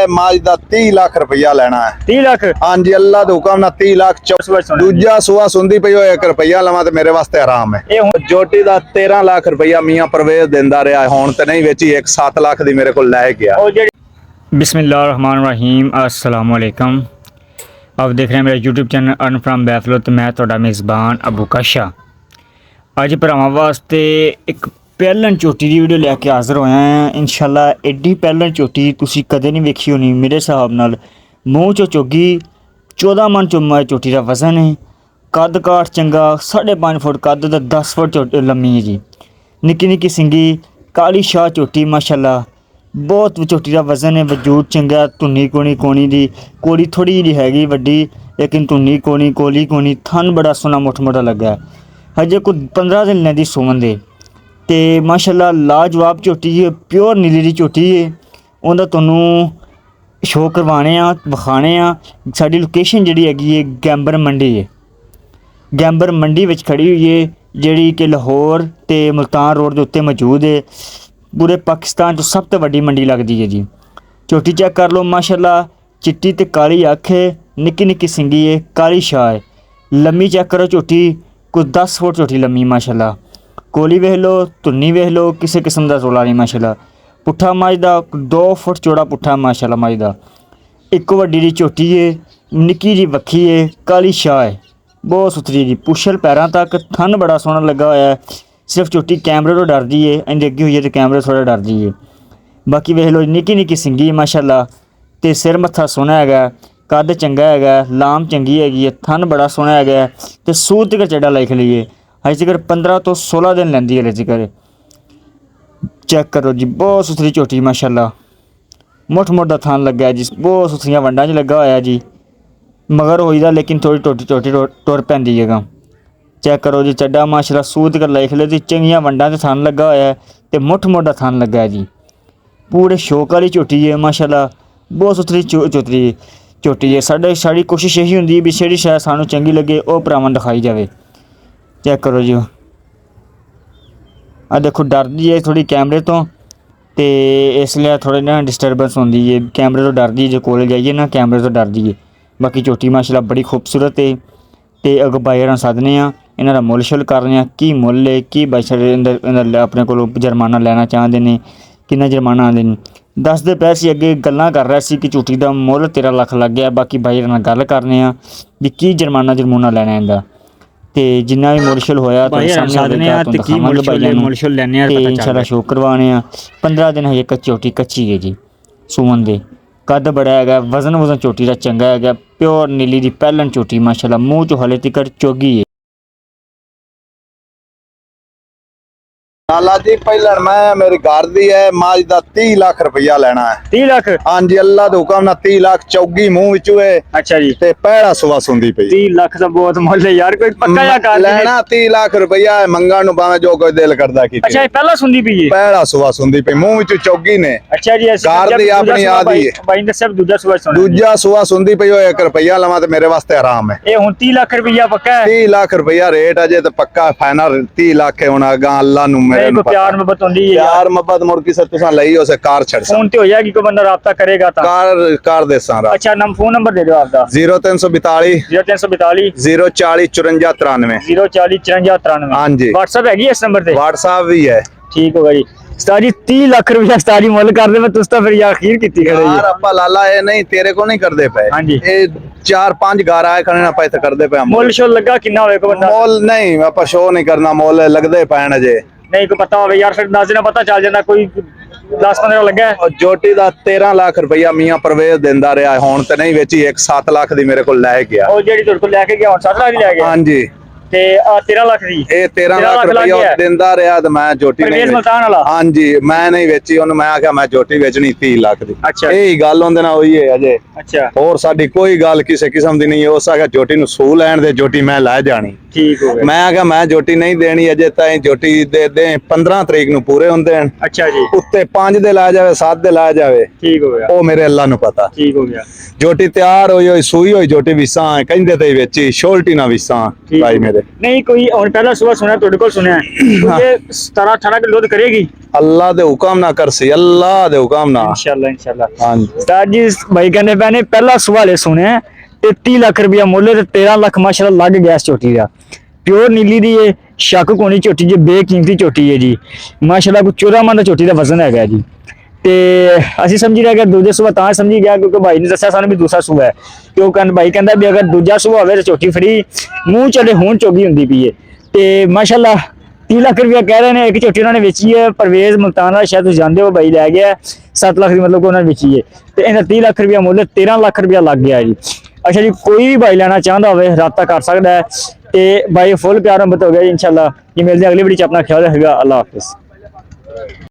है माज दा 30 लाख रुपया लेना है। 30 लाख? हाँ जी, अल्लाह दा हुक्म ना 30 लाख। दूजा सुआ सुंदी पई 1 रुपया लवां ते मेरे वास्ते आराम है। जोटी दा 13 लाख रुपया मियां परवेज देंदा रहा, हुण ते नहीं वेची, 7 लाख दी मेरे को लै गया। बिस्मिल्लाहिर्रहमानिर्रहीम, अस्सलाम वालेकुम। आप देख रहे हैं मेरा यूट्यूब चैनल अर्न फ्राम बैफलो तो मैं तुहाडा मेज़बान अबू काशा। अज भरावां वास्ते एक पैलन झोटी की वीडियो लैके हाज़र होया हैं। इंशाल्लाह एड्डी पैलन झोटी तुसीं कदे नहीं वेखी होनी मेरे हिसाब नाल। मूँह चो चोगी 14 मन चुम्मा झोटी का वजन है। कद काठ चंगा 5.5 फुट कद दा 10 फुट लम्मी है जी। निक्की निक्की सिंगी काली शाह झोटी माशाल्लाह बहुत झोटी का वजन है। वजूद चंगा, धुन्नी कोनी दी कोली थोड़ी जी हैगी वड्डी, लेकिन धुन्नी कोली थन बड़ा सोहना मुठ मोटा लगा है। हजे कोई 15 दिन लैंदी सूवन दे ते माशाल्लाह लाजवाब झोटी है, प्योर नीली दी झोटी है। उहदा तुहानूं शो करवाने आ, विखाने आ। साडी लोकेशन जिहड़ी हैगी है गैंबर मंडी है। गैंबर मंडी विच खड़ी हुई है, जिहड़ी कि लाहौर ते मुल्तान रोड के उत्ते मौजूद है। पूरे पाकिस्तान तो सब तो वड्डी मंडी लगती है जी। झोटी चेक कर लो माशाल्लाह, चिट्टी ते काली अख है, निक्की निक्की सिंगी है, काली शाह है। लम्मी चेक करो झोटी, कोई 10 फुट झोटी लम्मी माशाल्लाह। कोली वेख लो, धुन्नी वेख लो, किसी किस्म का रोला नहीं माशाल्लाह। पुट्ठा मझ दा 2 फुट चौड़ा पुट्ठा माशाल्लाह मझ दा। एक वड्डी दी झोटी है, निक्की जी वक्खी है, काली शाह है, बहुत सुथरी जी। पुछल पैरों तक, थन बड़ा सोहना लगा होया है। सिर्फ झोटी कैमरे तो डरदी है, इंज अगे हुई है तो कैमरे थोड़ा डरदी है। बाकी वेख लो निक्की निक्की सिंगी माशाल्लाह ते सिर मत्था सोहना हैगा, कद चंगा हैगा, लाम चंगी हैगी है, थन बड़ा सोहना हैगा ते सूर तक चेडा लिख लीए। अजे तक 15 तो 16 दिन लैंदी है। अजे तक चेक करो जी, बहुत सुथरी झोटी माशाल्लाह। मुठ मुठ दा थन लगा है जी, बहुत सुथरियां वंडां च लगा होया जी। मगर होई दा लेकिन थोड़ी टोटी टुर पैंदी है। चेक करो जी, चड्डा माशाल्लाह सूद कर लिख ले जी, चंगियां वंडां ते थन लगा होया है ते मुठ मुठ दा थन लगा है जी। पूरे शौक वाली झोटी है माशाल्लाह, बहुत सुथरी झोटी है। साड़ी कोशिश यही होंदी है भी जिहड़ी शै सानूं चंगी लगे वो भरावां दिखाई जाए। चेक करो जी, आ देखो डरदी है थोड़ी कैमरे तो, ते इसलिए थोड़ी ना डिस्टर्बेंस होंदी है। कैमरे तो डरदी है, जो कोल जाइए ना कैमरे तो डरदी है। बाकी झोटी माशाल्लाह बड़ी खूबसूरत है ते अग बाईर सदने आ, इन्हां दा मुल शुल करने आ की मुल है की बाई अपने को जुर्माना लेना चाहते हैं, कितना जुर्माना आते हैं दसदे पै सी। अगे गल्लां कर रहा सी कि झोटी का मुल 13 लाख लग गया। बाकी बाई नाल गल करने आ भी की जुर्माना लेना इहदा ते जिन्ना भी मुल शुल होया इंशाल्लाह शो करवाने आ। 15 दिन हजे झोटी कच्ची है जी, सूवन दे। कद बड़ा है, वजन झोटी का चंगा है, प्योर नीली दी पैलन झोटी माशाल्लाह। मूँह चो हले तक चोगी है। लाला जी पहलन मैं मेरी घर दी है माज दा 30 लाख रुपया लेना है। 30 लाख? हाँ जी, अल्लाह दा हुक्म ना 30 लाख। चौगी मुंह विचू है। अच्छा जी। ते पैड़ा सुवा सुंदी पई। 30 लाख तो बहुत मुल है यार, कोई पक्का या कर लेना 30 लाख रुपया है, मंगण नु भावे जो कोई दिल करदा की। अच्छा, पहला सुंदी पई है, पैड़ा सुवा सुंदी पई, मुंह विचू चौगी ने। अच्छा जी। घर दी अपनी याद ही है। भाई ने सब दूजा सुवा सुंदी पई, 1 रुपया लवां ते मेरे वास्ते आराम है। ए हुन 30 लाख रुपया पक्का है? 30 लाख रुपया रेट अजे ते पक्का फाइनल 30 लाख है। हुन अगा अल्लाह नु मेरे नु प्यार मोहब्बत होंदी है। प्यार मोहब्बत मुर्गी से तुसा लई हो से कार छड़ फोन ते हो जाएगी, कोई बंदा राब्ता करेगा ता कार देसा। अच्छा, फोन नंबर दे दो आपदा। 0342 0342 040 54 93 040 54 93। हाँ जी, व्हाट्सएप हैगी इस नंबर पे? व्हाट्सएप भी है। ठीक होगा जी। उस्ताद जी 30 लाख रुपया उस्ताद जी मुल कर दे, मैं तुस तो फिर याखीर कीती खड़े यार अपा लाला ए नहीं तेरे को नहीं कर दे पे। हां जी, ए 4-5 गार आए करने ना पैसे कर दे पे। मुल शो लगा कितना होवे को बंदा? मोल नहीं अपा शो नहीं करना, मोल लगदे पैण अजे नहीं को पता होवे यार, फिर अंदाजे ना पता चल जांदा कोई 10-15 लगा है। और जोटी दा 13 लाख रुपया मियां परवेज देंदा रहा, हुन ते नहीं वेची, 7 लाख दी मेरे को ले गया। ओ जेडी तेरे को लेके गया हुन 7 लाख दी ले गया? हां जी। ते 13 लाख दी? ए 13 लाख रुपया देंदा रहा ते मैं जोटी नहीं परवेज मुल्तान वाला? हां जी, मैं नहीं वेची, उन्हें मैं आख्या मैं जोटी बेचनी 30 लाख दी। अच्छा, यही गल होंदे ना होई है अजे। अच्छा, और साडी कोई गल किसी किस्म दी नहीं है। उस आख्या जोटी नु सू लैण दे, जोटी मैं लै जानी। ठीक हो गया। मैं आख्या मैं जोटी नहीं देनी अजे, ताई जोटी दे दे 15 तरीक नु पूरे होंदे हैं। अच्छा जी। उत्ते 5 दे ला जावे, 7 दे ला जावे। ठीक हो गया। ओ मेरे अल्लाह नु पता। ठीक हो गया। जोटी तैयार होई होई सूई होई जोटी विसा कहंदे ते वेची, शोल्टी ना विसा भाई मेरे। ਦੇ। ਨਹੀਂ ਕੋਈ ਹੁਣ ਪਹਿਲਾ ਸੂਆ ਸੁਣਿਆ ਤੁਹਾਡੇ ਕੋਲ ਸੁਣਿਆ ਕਿ 17 18 ਕਿਲੋ ਦੁੱਧ ਕਰੇਗੀ ਅੱਲਾ ਦੇ ਹੁਕਮ ਨਾ ਕਰਸੀ, ਅੱਲਾ ਦੇ ਹੁਕਮ ਨਾ। ਇਨਸ਼ਾਅੱਲਾ ਹਾਂਜੀ ਉਸਤਾਦ ਜੀ ਭਾਈ ਕਹਿੰਦੇ ਪਏ ਨੇ ਪਹਿਲਾ ਸੂਆ ਲੈ ਸੁਣਿਆ 33 ਲੱਖ ਰੁਪਇਆ ਮੁੱਲ ਤੇ 13 ਲੱਖ ਮਾਸ਼ਾਅੱਲਾ ਲੱਗ ਗਿਆ ਇਸ ਝੋਟੀ ਦਾ। ਪਿਓਰ ਨੀਲੀ ਦੀ ਹੈ, ਸ਼ੱਕ ਕੋਣੀ ਝੋਟੀ ਜੀ, ਬੇਕੀਮਤੀ ਝੋਟੀ ਹੈ ਜੀ ਮਾਸ਼ਾਅੱਲਾ। ਕੋਈ 14 ਮਣ ਦਾ ਝੋਟੀ ਦਾ ਵਜ਼ਨ ਹੈਗਾ ਜੀ। ਤੇ ਅਸੀਂ ਸਮਝੀ ਰਿਹਾ ਕਿ ਦੂਜੇ ਸੂਆ ਤਾਂ ਸਮਝੀ ਗਿਆ ਕਿਉਂਕਿ ਭਾਈ ਨੇ ਦੱਸਿਆ ਸਾਨੂੰ ਵੀ ਦੂਸਰਾ ਸੂਆ ਹੈ। ਕਿਉਂ ਕਹਿੰਦਾ ਭਾਈ ਕਹਿੰਦਾ ਵੀ ਅਗਰ ਦੂਜਾ ਸੂਆ ਹੋਵੇ ਤਾਂ ਝੋਟੀ ਫਰੀ ਮੂੰਹ ਚਲੇ ਹੋਣ ਚੋਗੀ ਹੁੰਦੀ ਪਈ ਹੈ। ਤੇ ਮਾਸ਼ਾਅੱਲਾ 30 ਲੱਖ ਰੁਪਇਆ ਕਹਿ ਰਹੇ ਨੇ। ਇੱਕ ਝੋਟੀ ਉਹਨਾਂ ਨੇ ਵੇਚੀ ਹੈ ਪਰਵੇਜ਼ ਮੁਲਤਾਨ ਵਾਲਾ, ਸ਼ਾਇਦ ਤੁਸੀਂ ਜਾਣਦੇ ਹੋ, ਭਾਈ ਲੈ ਗਿਆ 7 ਲੱਖ ਦੀ, ਮਤਲਬ ਕਿ ਉਹਨਾਂ ਨੇ ਵੇਚੀ ਹੈ। ਤੇ ਇਹਦਾ 30 ਲੱਖ ਰੁਪਇਆ ਮੁੱਲ 13 ਲੱਖ ਰੁਪਇਆ ਲੱਗ ਗਿਆ ਜੀ। ਅੱਛਾ ਜੀ, ਕੋਈ ਵੀ ਭਾਈ ਲੈਣਾ ਚਾਹੁੰਦਾ ਹੋਵੇ ਰਾਬਤਾ ਕਰ ਸਕਦਾ ਹੈ। ਤੇ ਭਾਈ ਫੁੱਲ ਪਿਆਰ ਮੁਹੱਬਤ ਹੋ ਗਿਆ ਜੀ। ਇਨਸ਼ਾਅੱਲਾ ਜੀ ਮਿਲਦੇ ਹਾਂ ਅਗਲੀ ਵੀਡੀਓ ਚ। ਆਪਣਾ ਖਿਆਲ ਰੱਖਿएगा। ਅੱਲਾਹ ਹਾਫਿਜ਼।